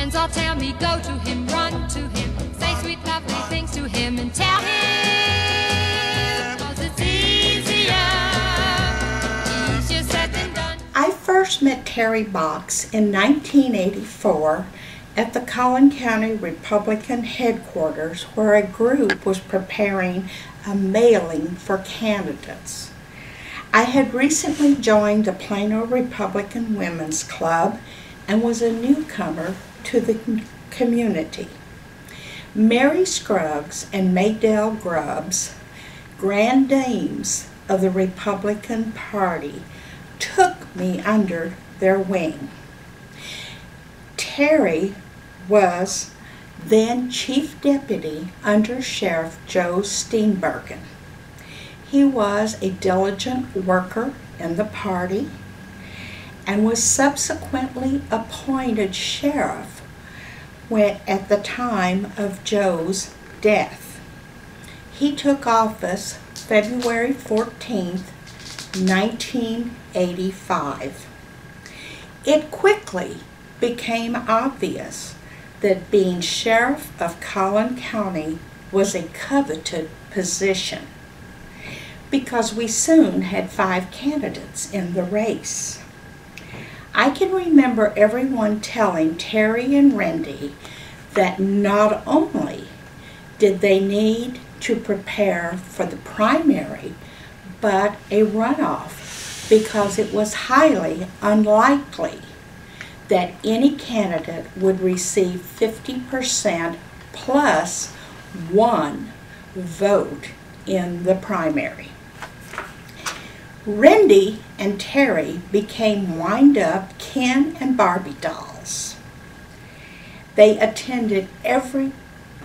friends all tell me, go to him, run to him, say sweet lovely things to him and tell him, 'cause it's easier said than done. I first met Terry Box in 1984 at the Collin County Republican headquarters, where a group was preparing a mailing for candidates. I had recently joined the Plano Republican Women's Club and was a newcomer to the community. Mary Scruggs and Maydell Grubbs, grand dames of the Republican Party, took me under their wing. Terry was then Chief Deputy under Sheriff Joe Steenbergen. He was a diligent worker in the party and was subsequently appointed sheriff at the time of Joe's death. He took office February 14th, 1985. It quickly became obvious that being sheriff of Collin County was a coveted position, because we soon had 5 candidates in the race. I can remember everyone telling Terry and Rendy that not only did they need to prepare for the primary, but a runoff, because it was highly unlikely that any candidate would receive 50% plus 1 vote in the primary. Rendy and Terry became wind-up Ken and Barbie dolls. They attended every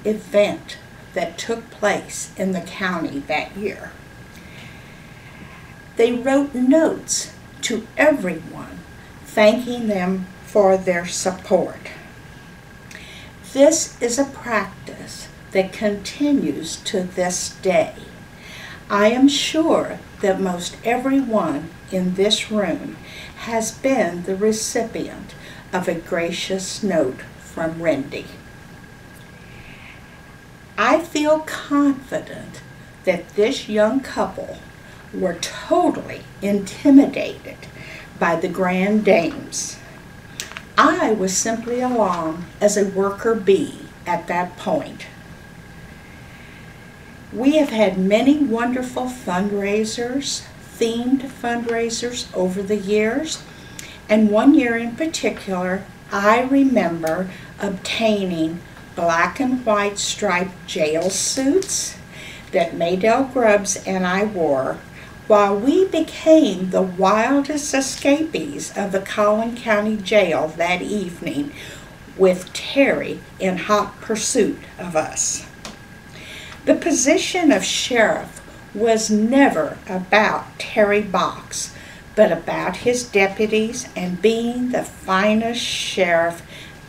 event that took place in the county that year. They wrote notes to everyone thanking them for their support. This is a practice that continues to this day. I am sure that most everyone in this room has been the recipient of a gracious note from Rendy. I feel confident that this young couple were totally intimidated by the grand dames. I was simply along as a worker bee at that point. We have had many wonderful fundraisers, themed fundraisers over the years, and one year in particular, I remember obtaining black and white striped jail suits that Maydell Grubbs and I wore while we became the wildest escapees of the Collin County Jail that evening, with Terry in hot pursuit of us. The position of sheriff was never about Terry Box, but about his deputies and being the finest sheriff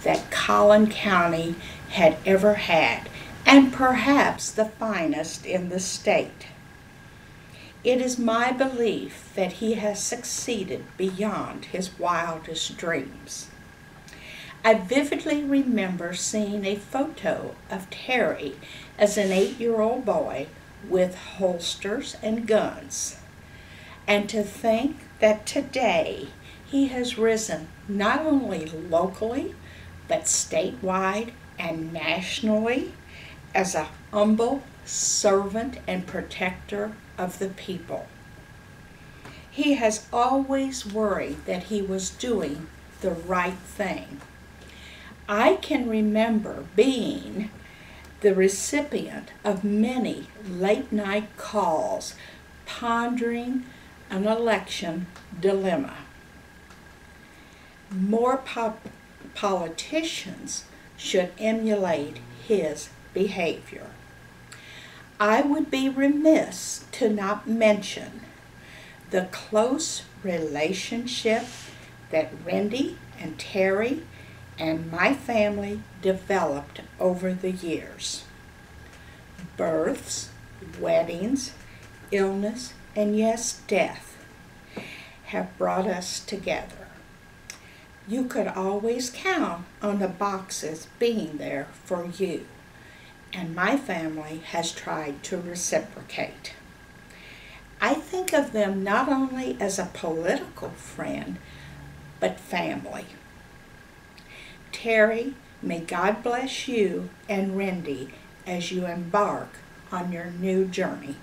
that Collin County had ever had, and perhaps the finest in the state. It is my belief that he has succeeded beyond his wildest dreams. I vividly remember seeing a photo of Terry as an 8-year-old boy with holsters and guns, and to think that today he has risen not only locally but statewide and nationally as a humble servant and protector of the people. He has always worried that he was doing the right thing. I can remember being the recipient of many late-night calls pondering an election dilemma. More politicians should emulate his behavior. I would be remiss to not mention the close relationship that Rendy and Terry and my family developed over the years. Births, weddings, illness, and yes, death have brought us together. you could always count on the boxes being there for you, and my family has tried to reciprocate. I think of them not only as a political friend, but family. Terry, may God bless you and Rendy as you embark on your new journey.